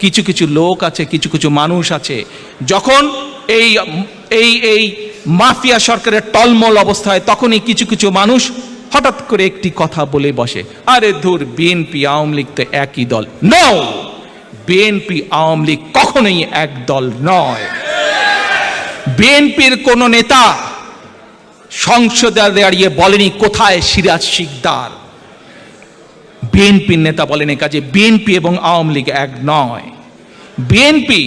কিছু কিছু লোক আছে, কিছু কিছু মানুষ আছে, যখন এই এই এই মাফিয়া সরকারের টলমল অবস্থায় তখনই কিছু কিছু মানুষ হঠাৎ করে একটি কথা বলে বসে, আরে ধুর, বিএনপি আওয়ামী লীগ তো একই দল। নো, বিএনপি আওয়ামী লীগ কখনোই এক দল নয়। বিএনপির কোন নেতা সংসদে দাঁড়িয়ে বলেনি কোথায় সিরাজ শিকদার। বিএনপির নেতা বলেন, কাজে বিএনপি এবং আওয়ামী লীগ এক নয়। বিএনপি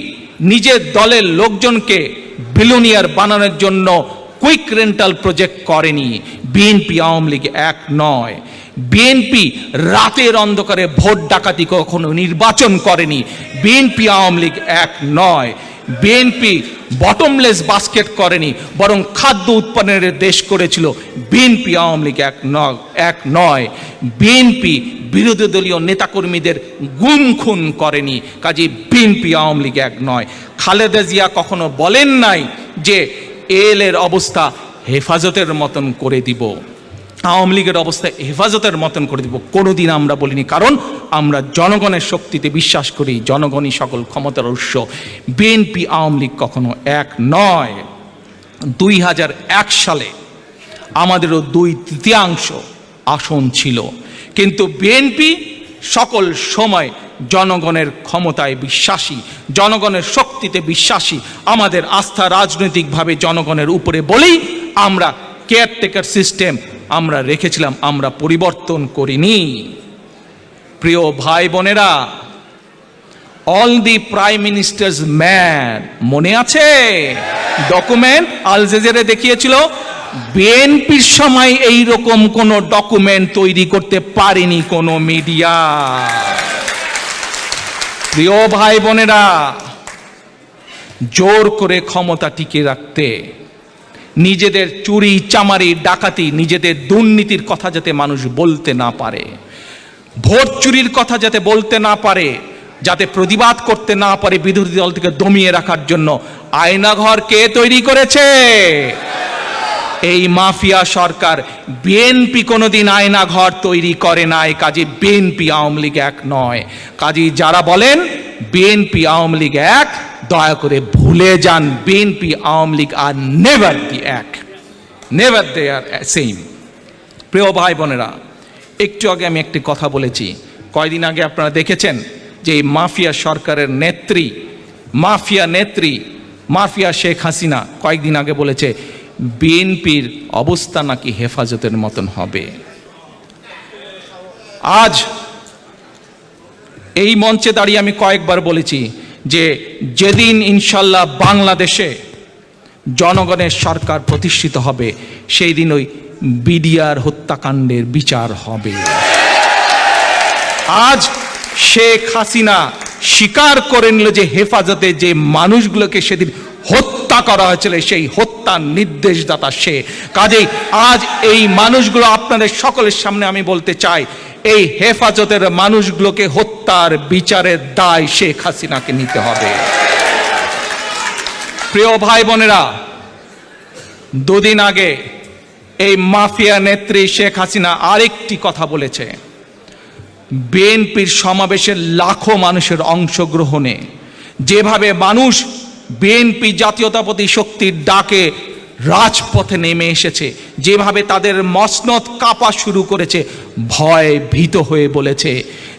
নিজের দলের লোকজনকে বিলিয়নিয়ার বানানোর জন্য কুইক রেন্টাল প্রজেক্ট করেনি। বিএনপি আওয়ামী লীগ এক নয়। বিএনপি রাতের অন্ধকারে ভোট ডাকাতি কখনো নির্বাচন করেনি। বিএনপি আওয়ামী লীগ এক নয়। বিএনপি বটমলেস বাস্কেট করেনি, বরং খাদ্য উৎপাদনের দেশ করেছিল। বিএনপি আওয়ামী লীগ এক নয়। বিএনপি বিরোধী দলীয় নেতাকর্মীদের গুম খুন করেনি, কাজে বিএনপি আওয়ামী লীগ এক নয়। খালেদা জিয়া কখনো বলেন নাই যে এর অবস্থা হেফাজতের মতন করে দিব, আওয়ামী লীগের অবস্থা হেফাজতের মতন করে দিব, কোনোদিন আমরা বলিনি। কারণ আমরা জনগণের শক্তিতে বিশ্বাস করি, জনগণই সকল ক্ষমতার উৎস। বিএনপি আওয়ামী লীগ কখনো এক নয়। 2001 সালে আমাদেরও 2/3 আসন ছিল, কিন্তু বিএনপি সকল সময় জনগণের ক্ষমতায় বিশ্বাসী, জনগণের শক্তিতে বিশ্বাসী। আমাদের আস্থা রাজনৈতিকভাবে জনগণের উপরে বলেই আমরা কেয়ারটেকার সিস্টেম আমরা রেখেছিলাম, আমরা পরিবর্তন করিনি। প্রিয় ভাই বোনেরা, all the prime ministers man, মনে আছে ডকুমেন্ট আল জাজিরা দেখিয়েছিল? বিএনপির সময় এই রকম কোন ডকুমেন্ট তৈরি করতে পারেনি কোন মিডিয়া। প্রিয় ভাই বোনেরা, জোর করে ক্ষমতা টিকে রাখতে, নিজেদের চুরি চামারি ডাকাতি, নিজেদের দুর্নীতির কথা যাতে মানুষ বলতে না পারে, ভোট চুরির কথা যাতে বলতে না পারে, যাতে প্রতিবাদ করতে না পারে, বিরোধী দল থেকে দমিয়ে রাখার জন্য আয়নাঘর কে তৈরি করেছে? এই মাফিয়া সরকার। বিএনপি কোনোদিন আয়নাঘর তৈরি করে নাই, কাজে বিএনপি আওয়ামী লীগ এক নয়। কাজে যারা বলেন বিএনপি আওয়ামী লীগ এক, দয়া করে ভুলে যান, বিএনপি আওয়ামী লীগ আর নেভার দি এক, নেভার দে আর সেম। প্রিয় ভাই বোনেরা, একটু আগে আমি একটি কথা বলেছি, কয়দিন আগে আপনারা দেখেছেন যে এই মাফিয়া সরকারের নেত্রী, মাফিয়া শেখ হাসিনা কয়েকদিন আগে বলেছে বিএনপির অবস্থা নাকি হেফাজতের মতন হবে। আজ এই মঞ্চে দাঁড়িয়ে আমি কয়েকবার বলেছি যে যেদিন ইনশাল্লাহ বাংলাদেশে জনগণের সরকার প্রতিষ্ঠিত হবে, সেই দিন ওই বিডিআর হত্যাকাণ্ডের বিচার হবে। আজ শেখ হাসিনা স্বীকার করে নিল যে হেফাজতে যে মানুষগুলোকে সেদিন হত্যা করা হয়েছিল সেই হত্যার নির্দেশদাতা সে। কাজেই আজ এই মানুষগুলো আপনাদের সকলের সামনে আমি বলতে চাই, এই হেফাজতের মানুষগুলোকে হত্যার বিচারের দায় শেখ হাসিনাকে নিতে হবে। প্রিয় ভাই বোনেরা, দুদিন আগে এই মাফিয়া নেত্রী শেখ হাসিনা আরেকটি কথা বলেছে। বিএনপির সমাবেশের লাখো মানুষের অংশগ্রহণে যেভাবে মানুষ বিএনপি জাতীয়তাবাদী শক্তির ডাকে রাজপথে নেমে এসেছে, যেভাবে তাদের মসনদ কাঁপা শুরু করেছে, ভয় ভীত হয়ে বলেছে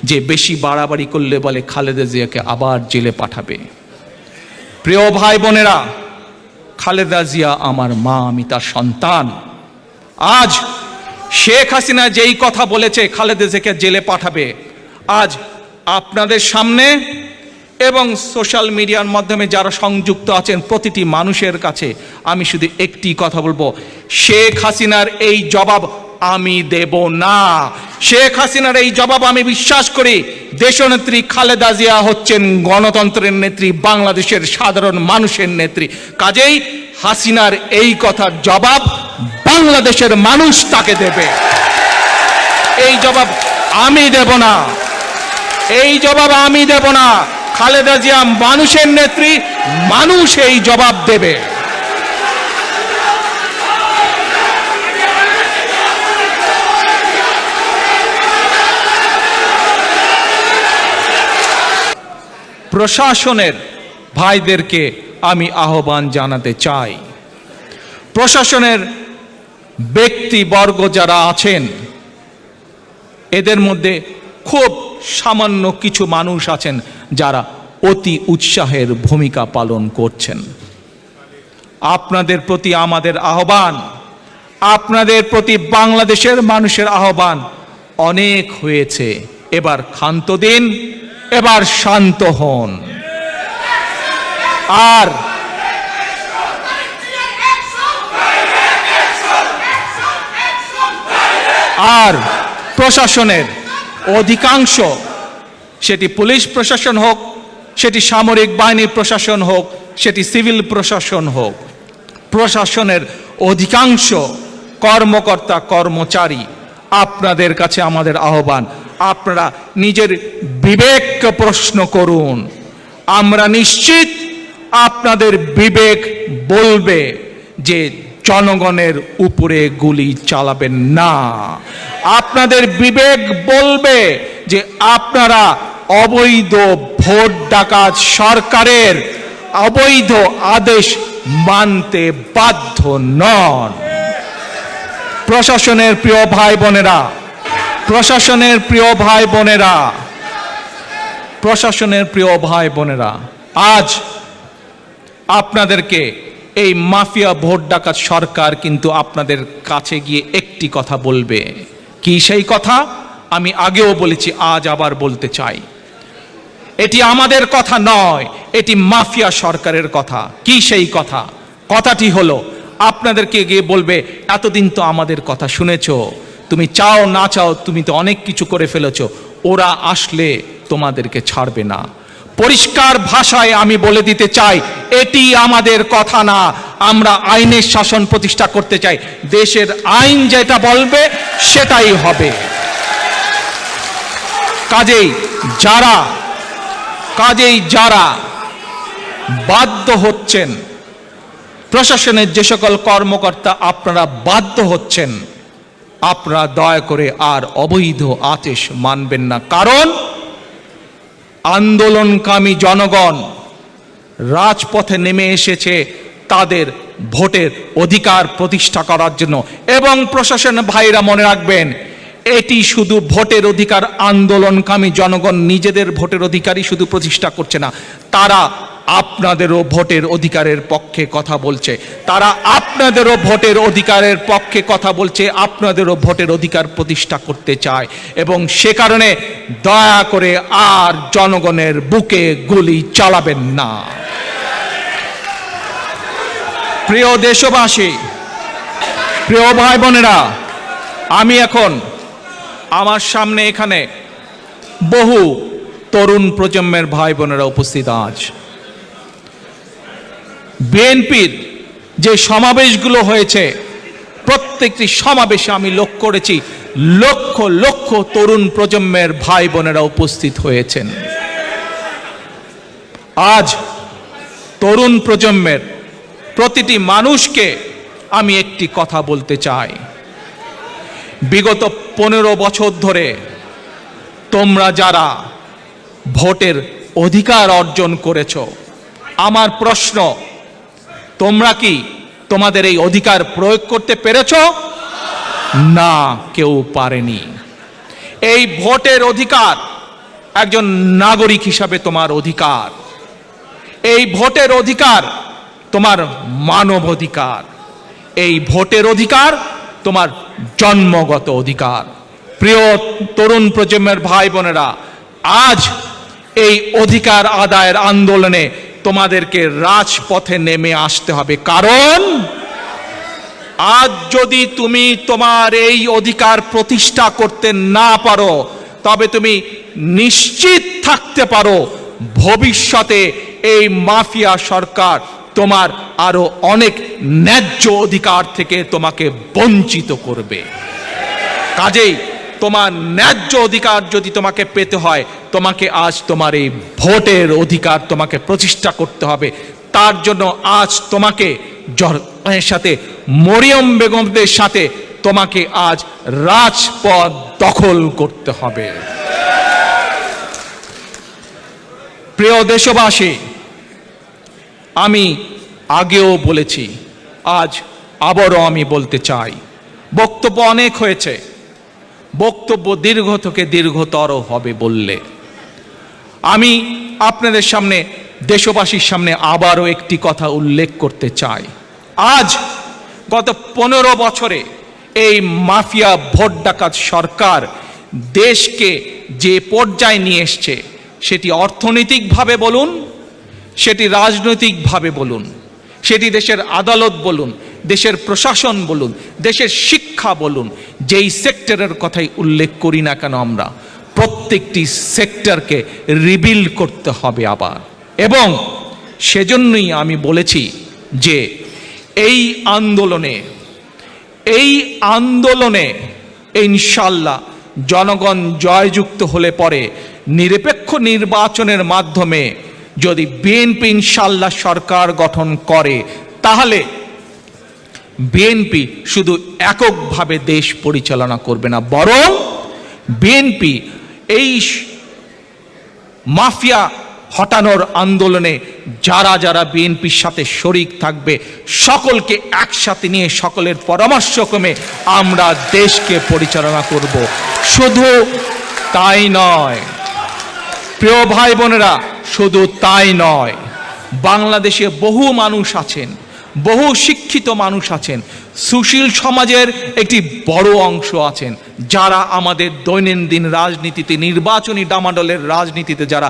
যে বেশি বাড়াবাড়ি করলে বলে খালেদা জিয়াকে আবার জেলে পাঠাবে। প্রিয় ভাই বোনেরা, খালেদা জিয়া আমার মা, আমি তার সন্তান। আজ শেখ হাসিনা যেই কথা বলেছে খালেদা জিয়াকে জেলে পাঠাবে, আজ আপনাদের সামনে এবং সোশ্যাল মিডিয়ার মাধ্যমে যারা সংযুক্ত আছেন প্রতিটি মানুষের কাছে আমি শুধু একটি কথা বলবো, শেখ হাসিনার এই জবাব আমি দেব না। শেখ হাসিনার এই জবাব আমি বিশ্বাস করি দেশনেত্রী খালেদা জিয়া হচ্ছেন গণতন্ত্রের নেত্রী, বাংলাদেশের সাধারণ মানুষের নেত্রী। কাজেই হাসিনার এই কথার জবাব বাংলাদেশের মানুষ তাকে দেবে। এই জবাব আমি দেব না, এই জবাব আমি দেব না। খালেদা জিয়া মানুষের নেত্রী, মানুষ এই জবাব দেবে। প্রশাসনের ভাইদেরকে আমি আহ্বান জানাতে চাই, প্রশাসনের ব্যক্তিবর্গ যারা আছেন এদের মধ্যে খুব সামান্য কিছু মানুষ আছেন যারা অতি উৎসাহের ভূমিকা পালন করছেন। আপনাদের প্রতি আমাদের আহ্বান, আপনাদের প্রতি বাংলাদেশের মানুষের আহ্বান, অনেক হয়েছে, এবার ক্ষান্ত দিন, এবার শান্ত হন। আর প্রশাসনের অধিকাংশ, সেটি পুলিশ প্রশাসন হোক, সেটি সামরিক বাহিনীর প্রশাসন হোক, সেটি সিভিল প্রশাসন হোক, প্রশাসনের অধিকাংশ কর্মকর্তা কর্মচারী, আপনাদের কাছে আমাদের আহ্বান, আপনারা নিজের বিবেককে প্রশ্ন করুন। আমরা নিশ্চিত আপনাদের বিবেক বলবে যে জনগণের উপরে গুলি চালাবেন না। আপনাদের বিবেক বলবে যে আপনারা অবৈধ ভোট ডাকাত সরকারের অবৈধ আদেশ মানতে বাধ্য নন। প্রশাসনের প্রিয় ভাই বোনেরা, প্রশাসনের প্রিয় ভাই বোনেরা, প্রশাসনের প্রিয় ভাই বোনেরা, আজ আপনাদেরকে এই মাফিয়া ভোট ডাকাত সরকার কিন্তু আপনাদের কাছে গিয়ে একটি কথা বলবে। কি সেই কথা? আমি আগেও বলেছি, আজ আবার বলতে চাই, এটি আমাদের কথা নয়, এটি মাফিয়া সরকারের কথা। কি সেই কথা? কথাটি হলো, আপনাদেরকে গিয়ে বলবে, এতদিন তো আমাদের কথা শুনেছো, তুমি চাও না চাও তুমি তো অনেক কিছু করে ফেলেছো, ওরা আসলে তোমাদেরকে ছাড়বে না। পরিষ্কার ভাষায় আমি বলে দিতে চাই, এটি আমাদের কথা না। আমরা আইনের শাসন প্রতিষ্ঠা করতে চাই, দেশের আইন যেটা বলবে সেটাই হবে। কাজেই যারা বাধ্য হচ্ছেন, প্রশাসনের যে সকল কর্মকর্তা আপনারা বাধ্য হচ্ছেন, আপনারা দয়া করে আর অবৈধ আদেশ মানবেন না। কারণ আন্দোলনকামী জনগণ রাজপথে নেমে এসেছে তাদের ভোটের অধিকার প্রতিষ্ঠা করার জন্য। এবং প্রশাসন ভাইরা মনে রাখবেন, এটি শুধু ভোটের অধিকার আন্দোলনকামী জনগণ নিজেদের ভোটের অধিকারই শুধু প্রতিষ্ঠা করছে না, তারা আপনাদেরও ভোটের অধিকারের পক্ষে কথা বলছে, তারা আপনাদেরও ভোটের অধিকারের পক্ষে কথা বলছে, আপনাদেরও ভোটের অধিকার প্রতিষ্ঠা করতে চায়। এবং সে কারণে দয়া করে আর জনগণের বুকে গুলি চালাবেন না। প্রিয় দেশবাসী, প্রিয় ভাই বোনেরা, আমি এখন আমার সামনে এখানে বহু তরুণ প্রজন্মের ভাই বোনেরা উপস্থিত। আজ বিএনপির যে সমাবেশগুলো হয়েছে, প্রত্যেকটি সমাবেশে আমি লক্ষ্য করেছি লক্ষ লক্ষ তরুণ প্রজন্মের ভাই বোনেরা উপস্থিত হয়েছেন। আজ তরুণ প্রজন্মের প্রতিটি মানুষকে আমি একটি কথা বলতে চাই, বিগত 15 বছর ধরে তোমরা যারা ভোটের অধিকার অর্জন করেছ, আমার প্রশ্ন, তোমরা কি তোমাদের এই অধিকার প্রয়োগ করতে পেরেছ? না, কেউ পারেনি। এই ভোটের অধিকার একজন নাগরিক হিসাবে তোমার অধিকার, এই ভোটের অধিকার তোমার মানব অধিকার, এই ভোটের অধিকার তোমার জন্মগত অধিকার। প্রিয় তরুণ প্রজন্মের ভাই বোনেরা, আজ এই অধিকার আদায়ের আন্দোলনে তোমাদেরকে রাজপথে নেমে আসতে হবে। কারণ আজ যদি তুমি তোমার এই অধিকার প্রতিষ্ঠা করতে না পারো, তবে তুমি নিশ্চিত থাকতে পারো ভবিষ্যতে এই মাফিয়া সরকার তোমার আরো অনেক ন্যায্য অধিকার থেকে তোমাকে বঞ্চিত করবে। কাজেই তোমার ন্যায্য অধিকার যদি তোমাকে পেতে হয়, তোমাকে আজ তোমার এই ভোটের অধিকার তোমাকে প্রতিষ্ঠা করতে হবে। তার জন্য আজ তোমাকে জনগণের সাথে, মরিয়ম বেগমদের সাথে তোমাকে আজ রাজপথ দখল করতে হবে। প্রিয় দেশবাসী, আমি আগেও বলেছি, আজ আবারও আমি বলতে চাই, বক্তব্য অনেক হয়েছে, বক্তব্য দীর্ঘ থেকে দীর্ঘতর হবে বললে আমি আপনাদের সামনে, দেশবাসীর সামনে আবারও একটি কথা উল্লেখ করতে চাই। আজ গত 15 বছরে এই মাফিয়া ভোট ডাকাত সরকার দেশকে যে পর্যায়ে নিয়ে এসছে, সেটি অর্থনৈতিকভাবে বলুন, সেটি রাজনৈতিকভাবে বলুন, সেটি দেশের আদালত বলুন, দেশের প্রশাসন বলুন, দেশের শিক্ষা বলুন, যেই সেক্টরের কথাই উল্লেখ করি না কেন, আমরা প্রত্যেকটি সেক্টরকে রিবিল্ড করতে হবে আবার। এবং সেজন্যই আমি বলেছি যে এই আন্দোলনে ইনশাল্লাহ জনগণ জয়যুক্ত হলে পরে নিরপেক্ষ নির্বাচনের মাধ্যমে যদি বিএনপি ইনশাল্লাহ সরকার গঠন করে, তাহলে বিএনপি শুধু এককভাবে দেশ পরিচালনা করবে না, বরং বিএনপি এই মাফিয়া হটানোর আন্দোলনে যারা যারা বিএনপির সাথে শরিক থাকবে, সকলকে একসাথে নিয়ে সকলের পরামর্শক্রমে আমরা দেশকে পরিচালনা করব। শুধু তাই নয় প্রিয় ভাই বোনেরা, শুধু তাই নয়, বাংলাদেশে বহু মানুষ আছেন, বহু শিক্ষিত মানুষ আছেন, সুশীল সমাজের একটি বড় অংশ আছেন, যারা আমাদের দৈনন্দিন রাজনীতিতে, নির্বাচনী ডামাডোলের রাজনীতিতে যারা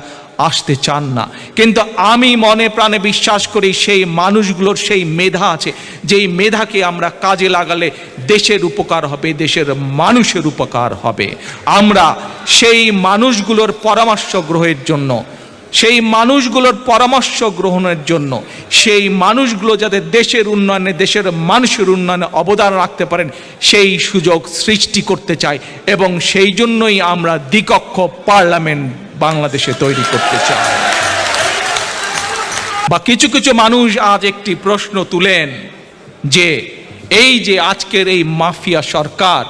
আসতে চান না। কিন্তু আমি মনে প্রাণে বিশ্বাস করি সেই মানুষগুলোর সেই মেধা আছে, যেই মেধাকে আমরা কাজে লাগালে দেশের উপকার হবে, দেশের মানুষের উপকার হবে। আমরা সেই মানুষগুলোর পরামর্শ গ্রহণের জন্য, সেই মানুষগুলো যাতে দেশের উন্নয়নে, দেশের মানুষের উন্নয়নে অবদান রাখতে পারেন, সেই সুযোগ সৃষ্টি করতে চাই। এবং সেই জন্যই আমরা দ্বিকক্ষ পার্লামেন্ট বাংলাদেশে তৈরি করতে চাই। বা কিছু কিছু মানুষ আজ একটি প্রশ্ন তুলেন যে এই যে আজকের এই মাফিয়া সরকার,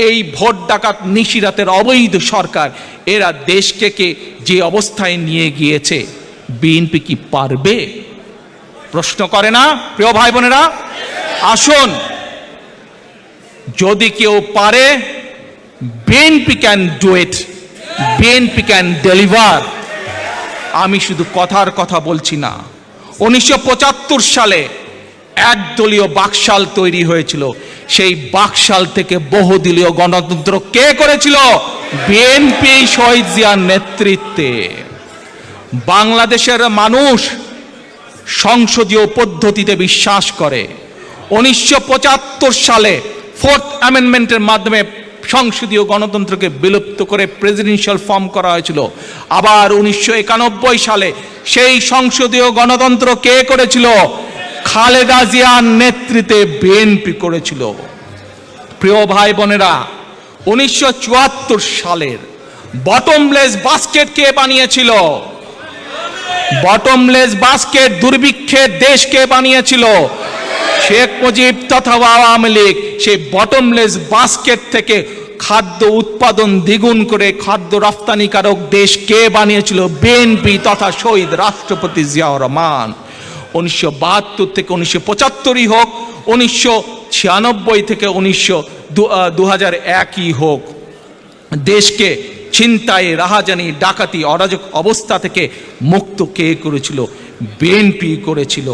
এই ভোট ডাকাত নিশিরাতের অবৈধ সরকার, এরা দেশকে যে অবস্থায় নিয়ে গিয়েছে, বিএনপি কি পারবে? প্রশ্ন করে না প্রিয় ভাই বোনেরা? আসুন, যদি কেউ পারে, BNP can do it, BNP can deliver. আমি শুধু কথার কথা বলছি না। 1975 সালে একদলীয় বাকশাল তৈরি হয়েছিল, সেই বাকশাল থেকে বহুদলীয় গণতন্ত্র কে করেছিল? বিএনপি, শহীদ জিয়ার নেতৃত্বে। বাংলাদেশের মানুষ সংসদীয় পদ্ধতিতে বিশ্বাস করে। 1975 সালে 4th অ্যামেন্ডমেন্টের মাধ্যমে সংসদীয় গণতন্ত্রকে বিলুপ্ত করে প্রেসিডেন্সিয়াল ফর্ম করা হয়েছিল। আবার 1991 সালে সেই সংসদীয় গণতন্ত্র কে করেছিল? খালেদা জিয়ার নেতৃত্বে বিএনপি করেছিল। প্রিয় ভাই বোনেরা, 1974 সালের বটমলেস বাস্কেট কে বানিয়েছিল? বটমলেস বাস্কেট, দুর্ভিক্ষের দেশকে বানিয়েছিল শেখ মুজিব তথা আওয়ামী লীগ। সেই বটমলেস বাস্কেট থেকে খাদ্য উৎপাদন দ্বিগুণ করে খাদ্য রপ্তানিকারক দেশ কে বানিয়েছিল? বিএনপি তথা শহীদ রাষ্ট্রপতি জিয়াউর রহমান। 1972 থেকে 1975 হোক, 1996 থেকে 2001 হোক, দেশকে ছিনতাই, রাহাজানি, ডাকাতি, অরাজক অবস্থা থেকে মুক্ত কে করেছিল? বিএনপি করেছিল।